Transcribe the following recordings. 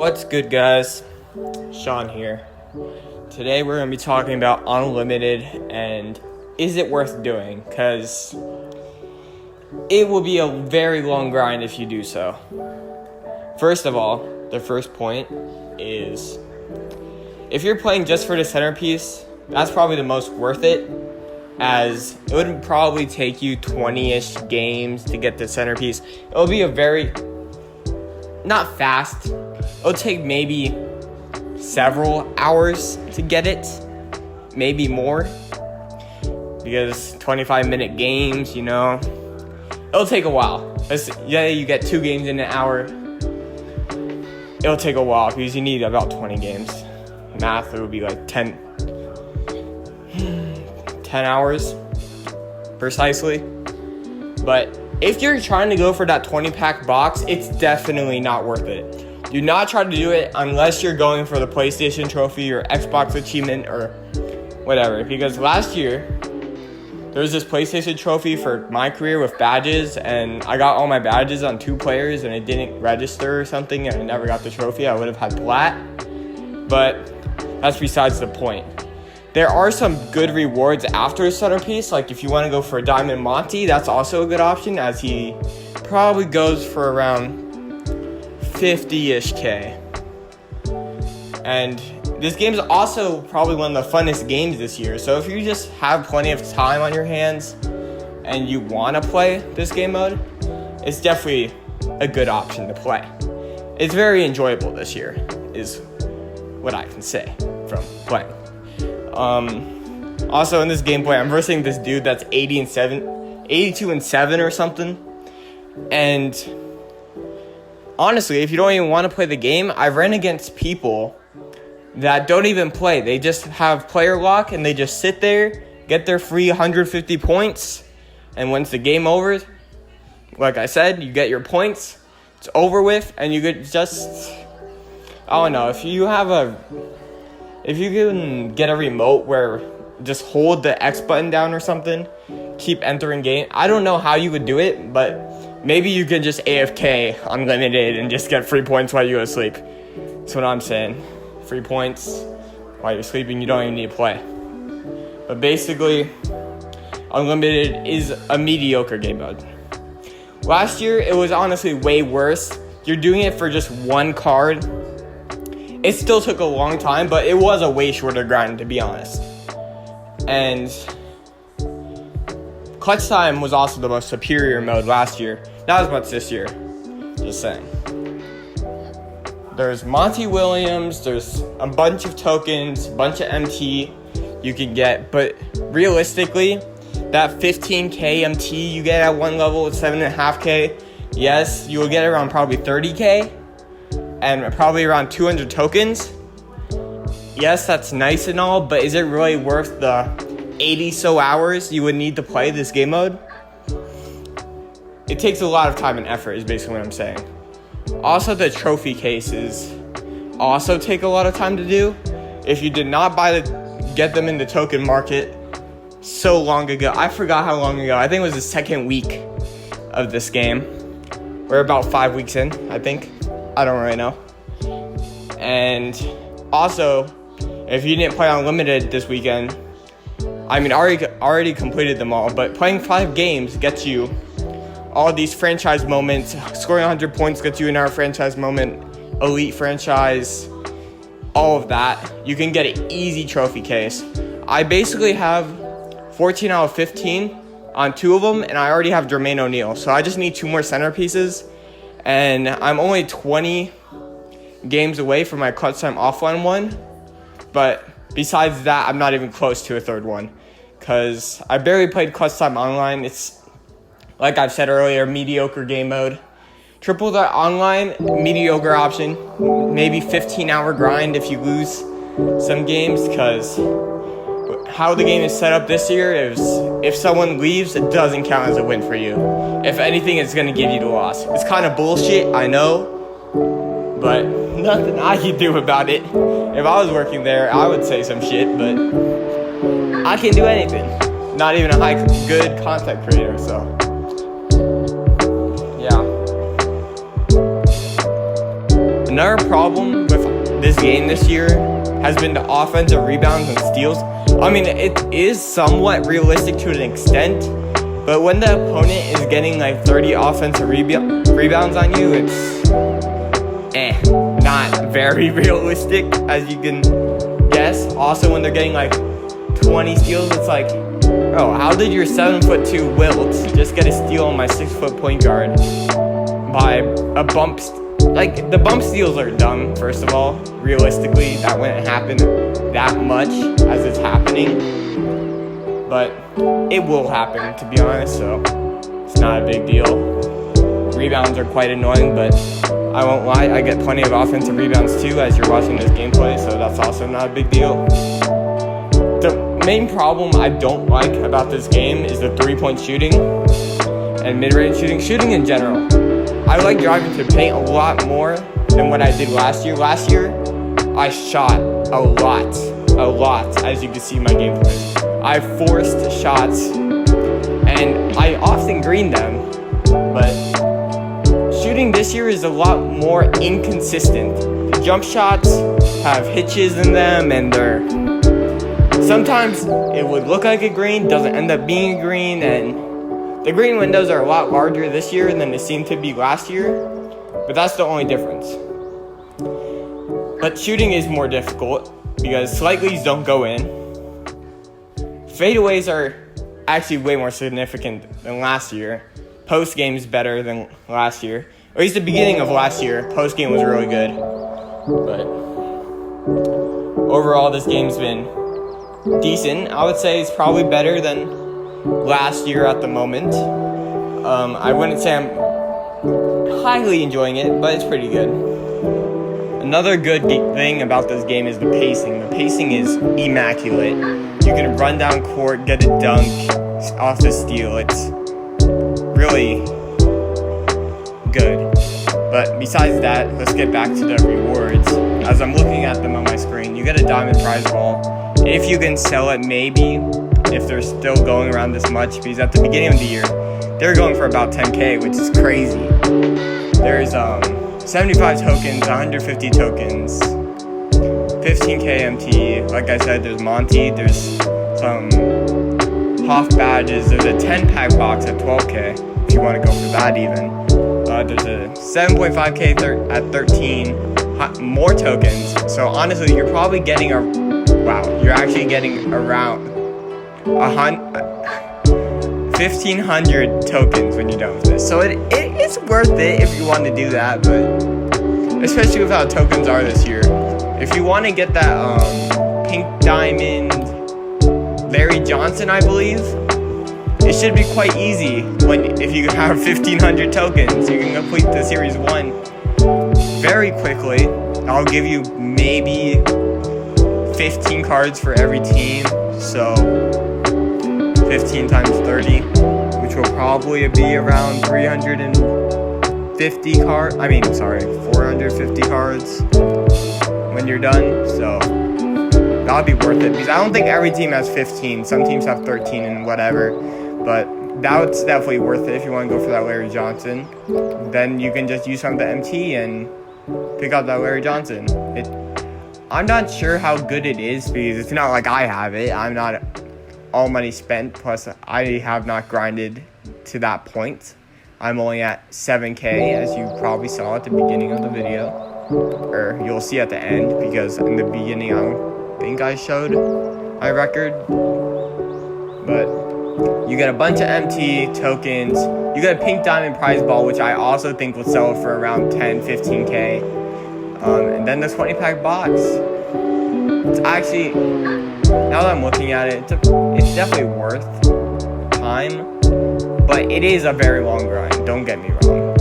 What's good, guys? Sean here. Today we're going to be talking about Unlimited and is it worth doing? Because it will be a very long grind if you do so. First of all, the first point is if you're playing just for the centerpiece, that's probably the most worth it, as it would probably take you 20-ish games to get the centerpiece. It'll be a very, not fast, it'll take maybe several hours to get it, maybe more, because 25-minute games, it'll take a while. Yeah, you get 2 games in an hour, it'll take a while because you need about 20 games. Math, it would be like 10 hours precisely. But if you're trying to go for that 20-pack box, it's definitely not worth it. Do not try to do it unless you're going for the PlayStation trophy or Xbox achievement or whatever. Because last year, there was this PlayStation trophy for my career with badges, and I got all my badges on 2 players and it didn't register or something, and I never got the trophy. I would have had plat, but that's besides the point. There are some good rewards after a centerpiece, like if you want to go for a Diamond Monty, that's also a good option, as he probably goes for around 50-ish K. And this game is also probably one of the funnest games this year, so if you just have plenty of time on your hands and you want to play this game mode, it's definitely a good option to play. It's very enjoyable this year, is what I can say from playing. Also in this gameplay, I'm versing this dude that's 82 and 7 or something. And honestly, if you don't even want to play the game, I've ran against people that don't even play. They just have player lock and they just sit there, get their free 150 points, and once the game over, like I said, you get your points, it's over with, and you could just, I don't know, if you can get a remote where just hold the X button down or something, keep entering game. I don't know how you would do it, but maybe you can just AFK Unlimited and just get free points while you go to sleep. That's what I'm saying. Free points while you're sleeping, you don't even need to play. But basically, Unlimited is a mediocre game mode. Last year, it was honestly way worse. You're doing it for just one card. It still took a long time, but it was a way shorter grind, to be honest. And Clutch Time was also the most superior mode last year. Not as much this year. Just saying. There's Monty Williams, there's a bunch of tokens, a bunch of MT you can get, but realistically, that 15k MT you get at one level at 7.5k, yes, you will get around probably 30k, and probably around 200 tokens. Yes, that's nice and all, but is it really worth the 80 so hours you would need to play this game mode? It takes a lot of time and effort, is basically what I'm saying. Also, the trophy cases also take a lot of time to do. If you did not get them in the token market so long ago, I forgot how long ago, I think it was the second week of this game. We're about 5 weeks in, I think. I don't really know. And also, if you didn't play Unlimited this weekend, I already completed them all, but playing 5 games gets you all these franchise moments. Scoring 100 points gets you another franchise moment, elite franchise, all of that. You can get an easy trophy case. I basically have 14 out of 15 on 2 of them, and I already have Jermaine O'Neal, so I just need 2 more centerpieces. And I'm only 20 games away from my Clutch Time offline one. But besides that, I'm not even close to a 3rd one, because I barely played Clutch Time online. It's, like I've said earlier, mediocre game mode. Triple Threat Online, mediocre option. Maybe 15-hour grind if you lose some games, because how the game is set up this year is if someone leaves, it doesn't count as a win for you. If anything, it's going to give you the loss. It's kind of bullshit, I know, but nothing I can do about it. If I was working there, I would say some shit, but I can't do anything. Not even a good content creator, so yeah. Another problem with this game this year has been the offensive rebounds and steals. I mean, it is somewhat realistic to an extent, but when the opponent is getting like 30 offensive rebounds on you, it's not very realistic, as you can guess. Also, when they're getting like 20 steals, it's like, bro, how did your 7'2" Wilt just get a steal on my 6' point guard by a bump? Like, the bump steals are dumb, first of all. Realistically, that wouldn't happen that much as it's happening. But it will happen, to be honest, so it's not a big deal. Rebounds are quite annoying, but I won't lie, I get plenty of offensive rebounds too as you're watching this gameplay, so that's also not a big deal. The main problem I don't like about this game is the 3-point shooting and mid-range shooting in general. I like driving to the paint a lot more than what I did last year. Last year, I shot a lot, as you can see in my gameplay. I forced shots, and I often greened them, but shooting this year is a lot more inconsistent. The jump shots have hitches in them, and sometimes it would look like a green, doesn't end up being a green, and the green windows are a lot larger this year than they seemed to be last year, but that's the only difference. But shooting is more difficult because slightlies don't go in. Fadeaways are actually way more significant than last year. Post game is better than last year. At least the beginning of last year, post game was really good. But overall, this game's been decent. I would say it's probably better than last year at the moment. I wouldn't say I'm highly enjoying it, but it's pretty good. Another good thing about this game is the pacing. The pacing is immaculate. You can run down court, get a dunk off the steal. It's really good. But besides that, let's get back to the rewards. As I'm looking at them on my screen, you get a diamond prize ball. If you can sell it, maybe, if they're still going around this much, because at the beginning of the year, they're going for about 10K, which is crazy. There's 75 tokens, 150 tokens, 15K MT. Like I said, there's Monty, there's some Hoff badges, there's a 10-pack box at 12K, if you want to go for that even. There's a 7.5K at 13, more tokens. So honestly, you're probably getting you're actually getting around 1,500 tokens when you're done with this. So it's worth it if you want to do that, but especially with how tokens are this year. If you want to get that pink diamond Larry Johnson, I believe, it should be quite easy if you have 1,500 tokens. You can complete the Series 1 very quickly. I'll give you maybe 15 cards for every team, so 15 times 30, which will probably be around 450 cards when you're done, so that'll be worth it, because I don't think every team has 15. Some teams have 13 and whatever, but that's definitely worth it if you want to go for that Larry Johnson. Then you can just use some of the MT and pick up that Larry Johnson. I'm not sure how good it is, because it's not like I have it. I'm not all money spent, plus I have not grinded to that point. I'm only at 7K, as you probably saw at the beginning of the video, or you'll see at the end, because in the beginning I don't think I showed my record. But you get a bunch of MT tokens, you get a pink diamond prize ball, which I also think will sell for around 10-15K. And then the 20-pack box. It's actually, now that I'm looking at it, it's definitely worth time, but it is a very long grind, don't get me wrong.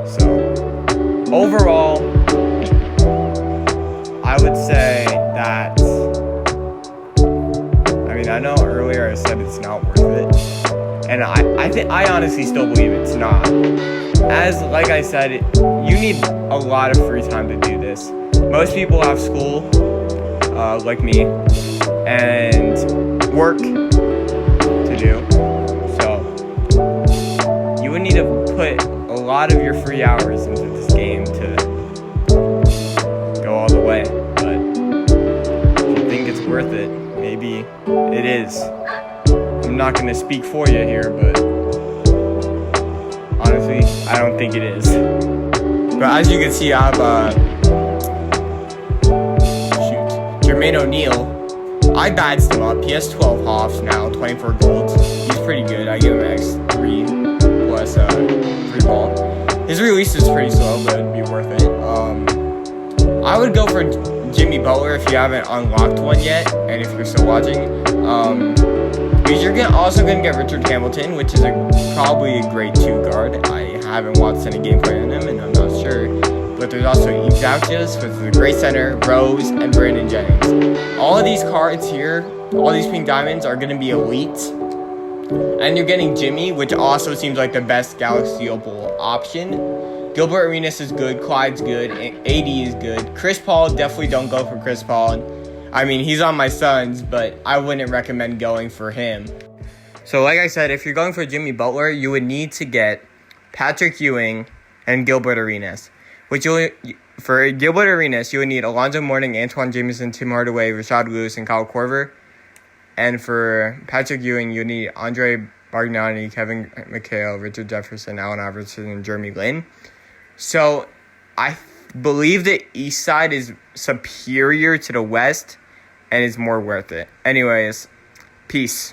So, overall, I would say that, I know earlier I said it's not worth it, and I honestly still believe it's not. As, like I said, you need a lot of free time to do this. Most people have school, like me, and work to do, so you would need to put a lot of your free hours into this game to not going to speak for you here, but honestly, I don't think it is. But as you can see, I have Jermaine O'Neal. I badged him up. He has 12 Hoffs now, 24 golds. He's pretty good. I give him X3 plus 3 ball. His release is pretty slow, but it'd be worth it. I would go for Jimmy Butler if you haven't unlocked one yet, and if you're still watching. Because you're also going to get Richard Hamilton, which is probably a grade 2 guard. I haven't watched any gameplay on him, and I'm not sure. But there's also Yves Vouches, which is a great center, Rose, and Brandon Jennings. All of these cards here, all these pink diamonds are going to be elite. And you're getting Jimmy, which also seems like the best Galaxy Opal option. Gilbert Arenas is good, Clyde's good, AD is good. Chris Paul, definitely don't go for Chris Paul. I mean, he's on my Suns, but I wouldn't recommend going for him. So like I said, if you're going for Jimmy Butler, you would need to get Patrick Ewing and Gilbert Arenas. For Gilbert Arenas, you would need Alonzo Mourning, Antoine Jameson, Tim Hardaway, Rashad Lewis, and Kyle Korver. And for Patrick Ewing, you need Andre Bargnani, Kevin McHale, Richard Jefferson, Allen Iverson, and Jeremy Lin. So I believe the East side is superior to the West and is more worth it. Anyways, peace.